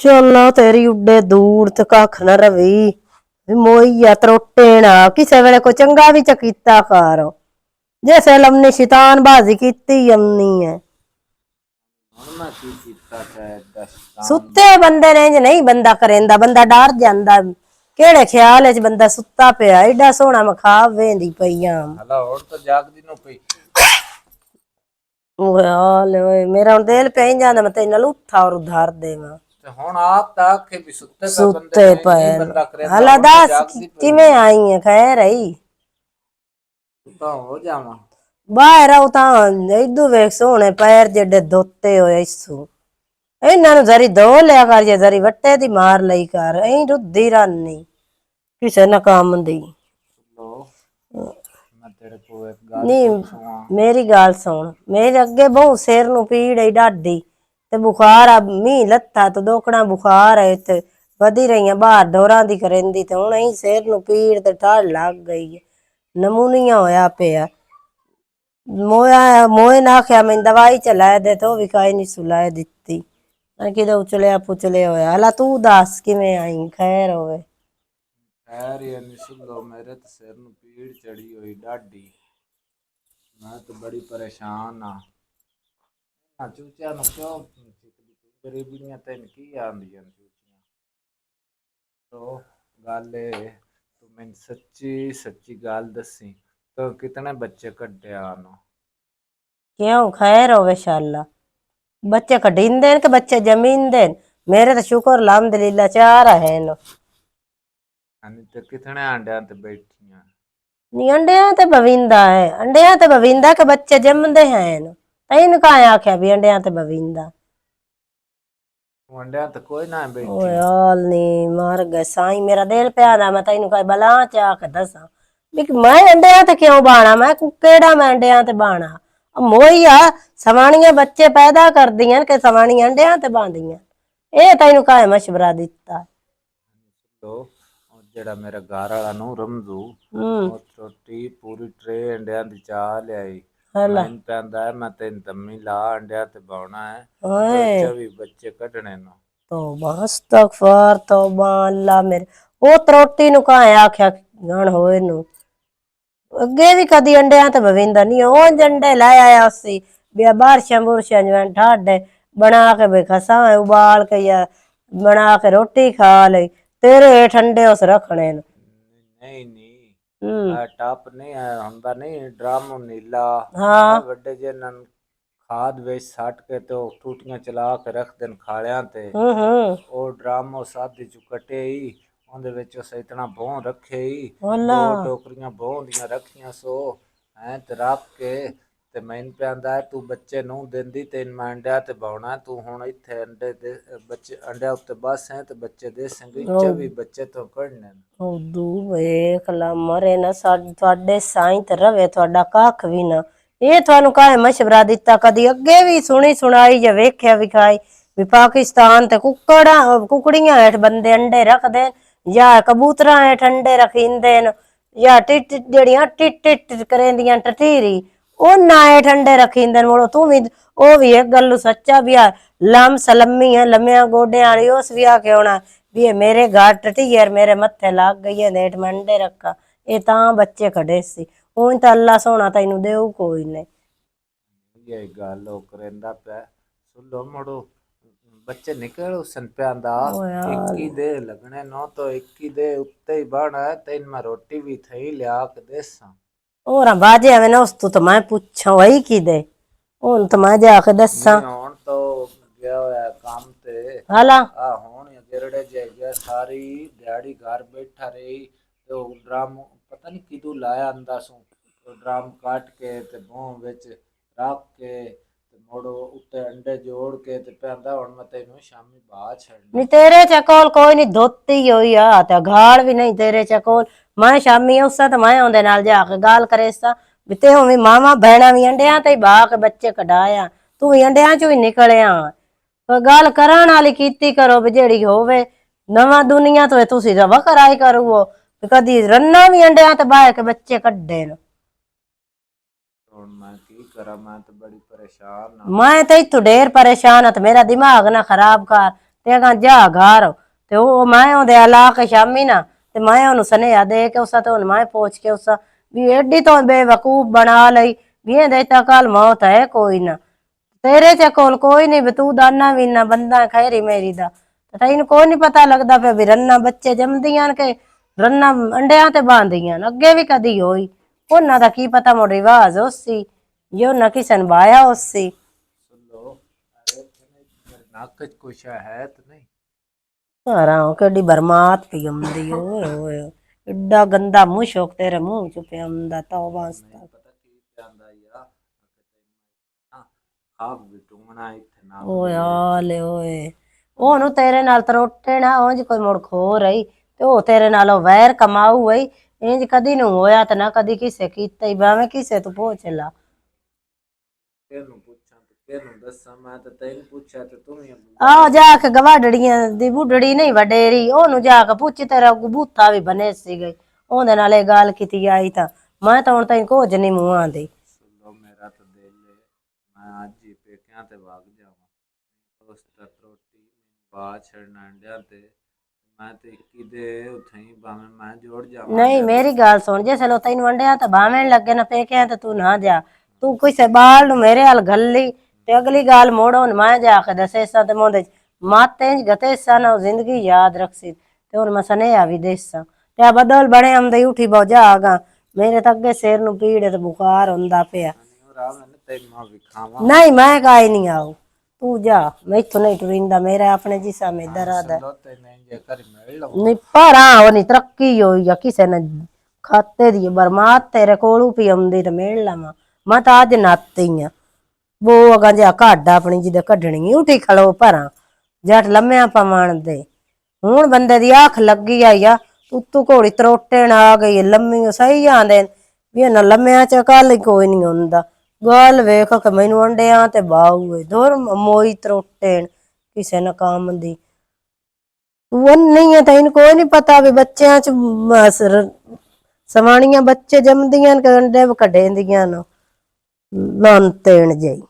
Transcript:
ਚੱਲਾ ਤੇਰੀ ਉੱਡੇ ਦੂਰ ਤੇ ਕੱਖ ਨਾ ਰਵੀ ਮੋਈਆ ਤਰੋਟੇ ਨਾ ਕਿਸੇ ਵੇਲੇ ਕੋਈ ਚੰਗਾ ਵੀ ਕੀਤਾ ਕਰ ਜੈਸੇ ਲਮਨੇ ਸ਼ੈਤਾਨ ਬਾਜ਼ੀ ਕੀਤੀ ਅੰਨੀ ਹੈ ਹੁਣ ਮੈਂ ਕੀ ਕੀਤਾ ਸ਼ਾਇਦ ਸ਼ੈਤਾਨ ਸੁੱਤੇ ਬੰਦੇ ਨੇ ਇੰਜ ਨਹੀਂ ਬੰਦਾ ਕਰੇਂਦਾ ਬੰਦਾ ਡਰ ਜਾਂਦਾ ਕਿਹੜੇ ਖਿਆਲ ਚ ਬੰਦਾ ਸੁੱਤਾ ਪਿਆ ਏਡਾ ਸੋਹਣਾ ਮਖਾਬ ਵੇਂਦੀ ਪਈਆਂ ਹਲਾ ਹੁਣ ਤਾਂ ਜਾਗਦੀ ਨੂੰ ਪਈ ਓਏ ਮੇਰਾ ਹੁਣ ਦਿਲ ਪੈ ਜਾਂਦਾ ਮੈਂ ਤੈਨੂੰ ਲੁੱਠਾ ਔਰ ਉਧਾਰ ਦੇਵਾਂ ਤੇ ਹੁਣ ਆਪ ਤਾਂ ਆਖੇ ਵੀ ਸੁੱਤੇ ਪਏ ਬੰਦੇ ਸੁੱਤੇ ਨੇ ਨਹੀਂ ਪਏ ਬੰਦਾ ਕਰੇਂਦਾ ਹਲਾ ਹੁਣ ਤਾਂ ਦੱਸ ਜਾਗਦੀ ਪਈ ਕਿਵੇਂ ਹੈ ਆਈ ਹੈ ਖੈਰ ਆਈ ਤਾਂ ਹੋ ਜਾਵਾਂ ਬਾਹਰ ਆਉ ਤਾਂ ਇਦੂ ਵੇਖ ਸੋਹਣੇ ਪੈਰ ਜਿਹੜੇ ਧੋਤੇ ਹੋਏ ਇਸੂ ਇਹਨਾਂ ਨੂੰ ਜ਼ਰੀ ਧੋ ਲਿਆ ਕਰ ਜੇ ਜ਼ਰੀ ਵੱਟੇ ਦੀ ਮਾਰ ਲਈ ਕਰ ਐਂ ਰੁੱਦੀ ਰਾਨੀ ਕਿਸੇ ਨਾ ਕੰਮ ਦੀ ਲੋ ਮੈਂ ਤੇਰੇ ਕੋਲ ਇੱਕ ਗੱਲ ਨਹੀਂ ਪੁੱਛੂਆਂ ਮੇਰੀ ਗੱਲ ਸੁਣ ਮੇਰੇ ਅੱਗੇ ਬਹੁ ਸਿਰ ਨੂੰ ਪੀੜ ਏ ਡਾਢੀ ਤੇ ਬੁਖਾਰ ਆ ਮੀਂਹ ਲੱਥਾ ਤੇ ਦੋਕਣਾ ਬੁਖਾਰ ਹੈ ਤੇ ਵਧੀ ਰਹੀਆਂ ਬਾਹਰ ਦੌਰਾਂ ਦੀ ਕਰੇਂਦੀ ਤੇ ਹੁਣ ਅਸੀਂ ਸਿਰ ਨੂੰ ਪੀੜ ਤੇ ਠਾੜ ਲੱਗ ਗਈ ਹੈ ਨਮੂਨੀਆ ਹੋਇਆ ਪਿਆ ਮੋਏ ਨਾ ਆਖਿਆ ਮੈਨੂੰ ਦਵਾਈ ਚਲਾ ਦੇ ਤੇ ਉਹ ਵੀ ਕਾਈ ਨਹੀਂ ਸੁਲਾ ਦਿੱਤੀ ਕਿਤੇ ਉਚਲਿਆ ਪੁਚਲਿਆ ਹੋਇਆ ਹਲਾ ਤੂੰ ਦੱਸ ਕਿਵੇਂ ਆਈ ਖੈਰ ਹੋਵੇ ਖੈਰ ਇਹ ਨਹੀਂ ਸੁਣੋ ਮੇਰੇ ਤੇ ਸਿਰ ਨੂੰ ਪੀੜ ਚੜੀ ਹੋਈ ਡਾਢੀ ਮੈਂ ਤਾਂ ਬੜੀ ਪਰੇਸ਼ਾਨ ਆ ਚੂਚਿਆਂ ਨੂੰ ਕਿਉਂ ਚਿੱਕਦੀ ਪਈ ਗਰੀਬੀਆਂ ਤੈਨੂੰ ਕੀ ਆਂਦੀਆਂ ਚੂਚੀਆਂ ਤੋ ਗੱਲ ਇਹ ਤੂੰ ਮੈਨੂੰ ਸੱਚੀ ਸੱਚੀ ਗੱਲ ਦੱਸੀ ਤੂੰ ਕਿਤਨੇ ਬੱਚੇ ਕੱਢਿਆ ਨੂੰ क्यों खैर होवे शाला बच्चे कढींदे के बच्चे जमींदे मेरे तो शुक्र अल्हम्दुलिल्लाह चार है नो अनि ते कितने अंडियां ते बैठियां नी अंडिया ते बविंदा है अंडिया ते बविंदा के बच्चे जमदे हैं नो तैन का आख्या भी अंडिया ते बविंदा अंडियां ते कोई ना बैठी ओए हाल नी मर गए साईं मेरा दिल प्यारा मैं तैनू कह बला चा के दसा मैं अंडिया ते क्यों बाना मैं केड़ा मैं अंडिया ते बाना मोइया सवाणियां बच्चे पैदा कर दियां के सवाणियां अंडिया ते बांदियां ਇਹ ਤੈਨੂੰ ਕਾਹੇ ਮਸ਼ਵਰਾ ਦਿੱਤਾ तो जेड़ा मेरा घर वाला नु रमजू वो छोटी पूरी ट्रे अंडियां दी चा लियाई मैन पैंदा है मैं तेन तम्मी ला अंडिया ते बाउना है तो 24 बच्चे कढने नो तौबा अस्तगफार तौबा अल्लाह मेरे ਉਹ ਤਰੋਟੀ ਨੂੰ ਕਾਹੇ ਆਖਿਆ ਗਣ ਹੋਏ ਨੂੰ ਅੱਗੇ ਵੀ ਕਦੀ ਅੰਡਿਆਂ ਤੇ ਬਵਿੰਦਾ ਨਹੀਂ ਉਹ ਅੰਡੇ ਲੈ ਆਇਆ ਸੀ ਵੀ ਬਾਰਸ਼ਾਂ ਬੁਰਸ਼ਾਂ ਜਿਵੇਂ ਠਾਡੇ ਬਣਾ ਕੇ ਬਖਸਾ ਉਬਾਲ ਕੇ ਜਾਂ ਬਣਾ ਕੇ ਰੋਟੀ ਖਾ ਲਈ ਤੇਰੇ ਠੰਡੇ ਉਸ ਰੱਖਣੇ ਨੂੰ नहीं नहीं टप नहीं ਹੁੰਦਾ नहीं ड्रम नीला ਵੱਡੇ ਜੇ ਨਨ ਖਾਦ ਵਿੱਚ ਸੱਟ ਕੇ ਤੇ ਉਹ ਟੂਟੀਆਂ ਚਲਾ ਕੇ ਰੱਖ ਦੇਣ ਖਾਲਿਆਂ ਤੇ ਉਹ ਡਰਮ ਉਹ ਸਾਦੀ ਚ ਕਟੇ ਹੀ ਉਹਦੇ ਵਿੱਚ ਉਸ ਇਤਨਾ ਭੋਂ ਰੱਖੇ ਹੀ ਦੋ ਟੋਕਰੀਆਂ ਭੋਂ ਦੀਆਂ ਰੱਖੀਆਂ ਸੋ ਐ ਤੇ ਰੱਖ ਕੇ ਤੇ ਮੈਨੂੰ ਪੈਂਦਾ ਤੂੰ ਬੱਚੇ ਨੂੰ ਦਿੰਦੀ ਤੈਨੂੰ ਮੈਂ ਅੰਡਿਆ ਤੇ ਬਾਉਣਾ ਤੂੰ ਹੁਣ ਇੱਥੇ ਅੰਡੇ ਦੇ ਬੱਚੇ ਅੰਡਿਆਂ ਉੱਤੇ ਬਸ ਹੈ ਤੇ ਬੱਚੇ ਦੇ ਸੰਗੀ 24 ਬੱਚੇ ਤੋਂ ਕੱਢਣੇ ਉਦੂ ਵੇਖ ਲਾ ਮਰੇ ਨਾ ਤੁਹਾਡੇ ਸਾਈਂ ਤੇ ਰਵੇ ਤੁਹਾਡਾ ਕੱਖ ਵੀ ਨਾ ਇਹ ਤੁਹਾਨੂੰ ਕਾਹੇ ਮਸ਼ਵਰਾ ਦਿੱਤਾ ਕਦੀ ਅੱਗੇ ਵੀ ਸੁਣੀ ਸੁਣਾਈ ਜਾਂ ਵੇਖਿਆ ਵਿਖਾਈ ਵੀ ਪਾਕਿਸਤਾਨ ਤੇ ਕੁਕੜੀਆਂ ਹੇਠ ਬੰਦੇ ਅੰਡੇ ਰੱਖਦੇ ਜਾਂ ਕਬੂਤਰਾਂ ਹੇਠ ਅੰਡੇ ਰੱਖੀਂਦੇ ਨੇ ਜਾਂ ਟਿੱਟ ਜਿਹੜੀਆਂ ਟਿੱਟ ਟਿੱਟ ਕਰੇਂਦੀਆਂ ਟਟੀਰੀ ਉਹਨਾਂ ਹੇਠ ਅੰਡੇ ਰੱਖੀਂਦੇ ਨੇ ਤੂੰ ਵੀ ਉਹ ਵੀ ਇੱਕ ਗੱਲ ਸੱਚਾ ਵੀ ਆ ਲਮ ਸਲਮੀ ਹੈ ਲੰਮਿਆਂ ਗੋਡਿਆਂ ਵਾਲੀ ਉਸ ਵੀ ਆ ਕੇ ਆਉਣਾ ਵੀ ਇਹ ਮੇਰੇ ਘਰ ਟਟੀ ਯਾਰ ਮੇਰੇ ਮੱਥੇ ਲੱਗ ਗਈ ਹੈ ਨੇਠ ਮੈਂ ਅੰਡੇ ਰੱਖਾ ਇਹ ਤਾਂ ਬੱਚੇ ਖੜੇ ਸੀ ਉਹ ਤਾਂ ਅੱਲਾ ਸੋਹਣਾ ਤੈਨੂੰ ਦੇਊ ਕੋਈ ਨਹੀਂ ਇਹ ਗੱਲ ਉਹ ਕਰੇਂਦਾ ਪਿਆ ਸੁਲੋ ਮੜੋ ਬੱਚੇ ਨਿਕਲ ਸਨ ਪਿਆਂਦਾ 21 ਦੇ ਲੱਗਣੇ ਨੋ ਤੋਂ 21 ਦੇ ਉੱਤੇ ਹੀ ਬਣਾ ਤੈਨ ਮੈਂ ਰੋਟੀ ਵੀ ਥਈ ਲਿਆ ਕੇ ਦੇਸਾਂ ਹੋਰ ਬਾਜੇ ਆਵੇ ਨਾ ਉਸ ਤੋਂ ਤਾਂ ਮੈਂ ਪੁੱਛਾਂ ਵਈ ਕਿਦੇ ਹੁਣ ਤਾਂ ਮੈਂ ਜਾ ਕੇ ਦੱਸਾਂ ਹੁਣ ਤਾਂ ਗਿਆ ਹੋਇਆ ਕੰਮ ਤੇ ਹਲਾ ਆ ਹੁਣ ਗਿਰੜੇ ਜੇ ਗਿਆ ਸਾਰੀ ਦਿਹਾੜੀ ਘਰ ਬੈਠਾ ਰਹੀ ਤੇ ਉਹ ਡਰਮ ਪਤਾ ਨਹੀਂ ਕਿਦੋਂ ਲਾਇਆ ਅੰਦਾ ਸੋ ਡਰਮ ਕੱਟ ਕੇ ਤੇ ਬੋਂ ਵਿੱਚ ਰੱਖ ਕੇ ਤੇ ਮੋੜੋ ਉੱਤੇ ਅੰਡੇ ਜੋੜ ਕੇ ਤੇ ਪੈਂਦਾ ਹੁਣ ਮੈਂ ਤੈਨੂੰ ਸ਼ਾਮੀ ਬਾਹਰ ਛੱਡਣਾ ਨਹੀਂ ਤੇਰੇ ਚਕੋਲ ਕੋਈ ਨਹੀਂ ਧੋਤੀ ਹੋਈ ਆ ਤੇ ਗਾਲ ਵੀ ਨਹੀਂ ਤੇਰੇ ਚਕੋਲ ਮੈਂ ਸ਼ਾਮੀ ਉਸਾ ਤਾਂ ਮੈਂ ਆਉਂਦੇ ਨਾਲ ਜਾ ਕੇ ਗਾਲ ਕਰੇਸਾ ਵੀ ਤੇ ਹੋਵੇਂ ਮਾਵਾਂ ਭੈਣਾਂ ਵੀ ਅੰਡਿਆਂ ਤੇ ਬਾ ਕੇ ਬੱਚੇ ਕਢਾਇਆ ਤੂੰ ਵੀ ਅੰਡਿਆਂ ਚੋਂ ਹੀ ਨਿਕਲਿਆ ਗੱਲ ਕਰਨ ਵਾਲੀ ਕੀਤੀ ਕਰੋ ਵੀ ਜਿਹੜੀ ਹੋਵੇ ਨਵਾਂ ਦੁਨੀਆ ਤੋਂ ਤੁਸੀਂ ਰਵਾ ਕਰਾਈ ਕਰੂਓ ਕਦੀ ਰੰਨਾ ਵੀ ਅੰਡਿਆਂ ਤੇ ਬਾਹ ਕੇ ਬੱਚੇ ਕੱਢੇ ਨੇ ਹੁਣ ਮੈਂ ਕੀ ਕਰਾਂ ਮੈਂ ਤਾਂ ਬੜੀ ਪਰੇਸ਼ਾਨ ਆ मैं तो इतू ढेर परेशान है तो मेरा दिमाग ना खराब कर ਤੇ ਅਗਾਂ ਜਾ ਘਰ ਤੇ ਉਹ ਮੈਂ ਉਹਦੇ ਲਾ ਕੇ ਸ਼ਾਮੀ ਨਾ ਤੇ ਮੈਂ ਉਹਨੂੰ ਸੁਨੇਹਾ ਦੇ ਕੇ ਉਸਾ ਤੇ ਹੁਣ ਮੈਂ ਪੁੱਛ ਕੇ ਉਸਾ ਵੀ ਐਡੀ ਤੋਂ ਬੇਵਕੂਫ ਬਣਾ ਲਈ ਵੀ ਇਹਦੇ ਤਾਂ ਕੱਲ ਮੌਤ ਹੈ ਕੋਈ ਨਾ ਤੇਰੇ ਚ ਕੋਲ ਕੋਈ ਨਹੀਂ ਵੀ ਤੂੰ ਦਾਨਾ ਵੀ ਨਾ ਬੰਦਾ ਖੈਰੀ ਮੇਰੀ ਦਾ ਤੈਨੂੰ ਕੋਈ ਨੀ ਪਤਾ ਲੱਗਦਾ ਪਿਆ ਵੀ ਰੰਨਾ ਬੱਚੇ ਜੰਮਦੀਆਂ ਕਿ ਰੰਨਾ ਅੰਡਿਆਂ ਤੇ ਬਾਂਦੀਆਂ ਅੱਗੇ ਵੀ ਕਦੀ ਹੋਈ ਉਹਨਾਂ ਦਾ ਕੀ ਪਤਾ ਮੁੜ ਰਿਵਾਜ ਉਸੀ ਜੋ ਨਾ ਕਿਸੇ ਨੇ ਬਾਇਆ ਉਸੀ ਸੁਣੋ ਨੱਕ ਚ ਕੁਛ ਹੈ ਤੇ ਨਹੀਂ ਘਰਾਂ ਕਿੱਡੀ ਬਰਮਾਤ ਪਈ ਆਉਂਦੀ ਓਏ ਓਏ ਏਡਾ ਗੰਦਾ ਮੂੰਹ ਸ਼ੋਕ ਤੇਰੇ ਮੂੰਹ ਚ ਪਿਆ ਆਉਂਦਾ ਤੌਬਾ ਅਸਤਾ ਪਤਾ ਕੀ ਜਾਂਦਾ ਯਾ ਆਪ ਵੀ ਟੁੰਗਣਾ ਇੱਥੇ ਨਾ ਓਏ ਆਲੇ ਓਏ ਉਹਨੂੰ ਤੇਰੇ ਨਾਲ ਤਰੋਟੇ ਨਾ ਉਂਝ ਕੋਈ ਮੁੜ ਖੋ ਰਹੀ ਤੇ ਉਹ ਤੇਰੇ ਨਾਲੋਂ ਵੈਰ ਕਮਾਊ ਵਈ ਇੰਜ ਕਦੀ ਨੂੰ ਹੋਇਆ ਤੇ ਨਾ ਕਦੀ ਕਿਸੇ ਕੀਤਾ ਹੀ ਬਾਵੇਂ ਕਿਸੇ ਤੂੰ ਪੁੱਛ ਲਾ ਕਿਹਨੂੰ ਪੁੱਛਾਂ ਤੇ ਕਿਹਨੂੰ ਦੱਸਾਂ ਮੈਂ ਤਾਂ ਤੈਨੂੰ ਪੁੱਛਿਆ ਤੇ ਤੂੰ ਹੀ ਆ ਜਾ ਕੇ ਗਵਾਡੜੀਆਂ ਦੀ ਬੁੱਢੜੀ ਨਹੀਂ ਵਡੇਰੀ ਉਹਨੂੰ ਜਾ ਕੇ ਪੁੱਛ ਤੇਰਾ ਬੂਥਾ ਵੀ ਬਣੇ ਸੀਗੇ ਉਹਦੇ ਨਾਲ ਇਹ ਗੱਲ ਕੀਤੀ ਆਈ ਤਾਂ ਮੈਂ ਤਾਂ ਹੁਣ ਤੈਨੂੰ ਕੁਝ ਨਹੀਂ ਮੂੰਹ ਆਂਦੀ ਸੁਣੋ ਮੇਰਾ ਤਾਂ ਦਿਲ ਹੈ ਮੈਂ ਅੱਜ ਹੀ ਪੇਕਿਆਂ ਤੇ ਵਗ ਜਾਵਾਂ ਉਸ ਤੱਕ ਰੋਟੀ ਬਾਅਦ ਛੜਨਾ ਅੰਡਿਆਂ ਤੇ ਮੈਂ ਤੇ ਕਿਦੇ ਉੱਥੇ ਹੀ ਭਾਵੇਂ ਮੈਂ ਜੋੜ ਜਾਵਾਂ ਨਹੀਂ ਮੇਰੀ ਗੱਲ ਸੁਣ ਜੇ ਚਲੋ ਤੈਨੂੰ ਵੰਡਿਆ ਤਾਂ ਬਾਵੇਂ ਲੱਗੇ ਨਾ ਪੇਕਿਆਂ ਤੇ ਤੂੰ ਨਾ ਜਾ ਤੂੰ ਕਿਸੇ ਬਾਲ ਨੂੰ ਮੇਰੇ ਹਾਲ ਗੱਲੀ ਤੇ ਅਗਲੀ ਗੱਲ ਮੋੜੋ ਮੈਂ ਜਾ ਕੇ ਦੱਸੇ ਸਾਂ ਤੇ ਮੋਦੇ ਮਾਤੇ ਗਤੇ ਸਨ ਉਹ ਜ਼ਿੰਦਗੀ ਯਾਦ ਰੱਖਸੀ ਤੇ ਹੁਣ ਮੈਂ ਸੁਨੇਹਾ ਵੀ ਦੇਸਾਂ ਤੇ ਆ ਬਦਲ ਬਣੇ ਆਉਂਦੇ ਉਠੀ ਬਹੁ ਜਾਗਾ ਮੇਰੇ ਤਾਂ ਅੱਗੇ ਸਿਰ ਨੂੰ ਪੀੜ ਤੇ ਬੁਖਾਰ ਹੁੰਦਾ ਪਿਆ ਨਹੀਂ ਮੈਂ ਕਾਈ ਨਹੀਂ ਆਉ ਤੂੰ ਜਾ ਮੈਥੋਂ ਨਹੀਂ ਟੁਰਿੰਦਾ ਮੇਰਾ ਆਪਣੇ ਜਿਸਾ ਮੇਰਾ ਰਾਦਾ ਨਹੀਂ ਪਰਾਂ ਉਹ ਨਹੀਂ ਤਰੱਕੀ ਹੋਈ ਆ ਕਿਸੇ ਨੇ ਖਾਤੇ ਦੀ ਬਰਮਾਤ ਤੇਰੇ ਕੋਲੋਂ ਪੀ ਆਉਂਦੀ ਤੇ ਮਿਲ ਲਵਾਂ ਮੈਂ ਤਾਂ ਅੱਜ ਨਾਤੀ ਆ ਬੋ ਅਗਾ ਜਾ ਕੱਢ ਆਪਣੀ ਜਿਹਦੇ ਕੱਢਣੀ ਉਠੀ ਖਲੋ ਪਰਾਂ ਜੱਟ ਲੰਮਿਆਂ ਪਵਾਣ ਦੇ ਹੁਣ ਬੰਦੇ ਦੀ ਅੱਖ ਲੱਗੀ ਆਈ ਆ ਉੱਤੋਂ ਘੋੜੀ ਤਰੋਟਣ ਆ ਗਈ ਲੰਮੀ ਸਹੀ ਆਂਦੇ ਵੀ ਇਹਨਾਂ ਲੰਮਿਆਂ ਚ ਕੱਲ ਕੋਈ ਨਹੀਂ ਹੁੰਦਾ ਗੱਲ ਵੇਖ ਕੇ ਮੈਨੂੰ ਅੰਡਿਆਂ ਤੇ ਬਾਹੂ ਦੋਰ ਮੋਈ ਤਰੋਟਣ ਕਿਸੇ ਨਾ ਕੰਮ ਦੀ ਉਹ ਨਹੀਂ ਹੈ ਤੈਨੂੰ ਕੋਈ ਨਹੀਂ ਪਤਾ ਵੀ ਬੱਚਿਆਂ ਚ ਸਵਾਣੀਆਂ ਬੱਚੇ ਜੰਮਦੀਆਂ ਅੰਡੇ ਕੱਢੇ ਦੀਆਂ ਨਾ ਤੇਣ ਜਾਈ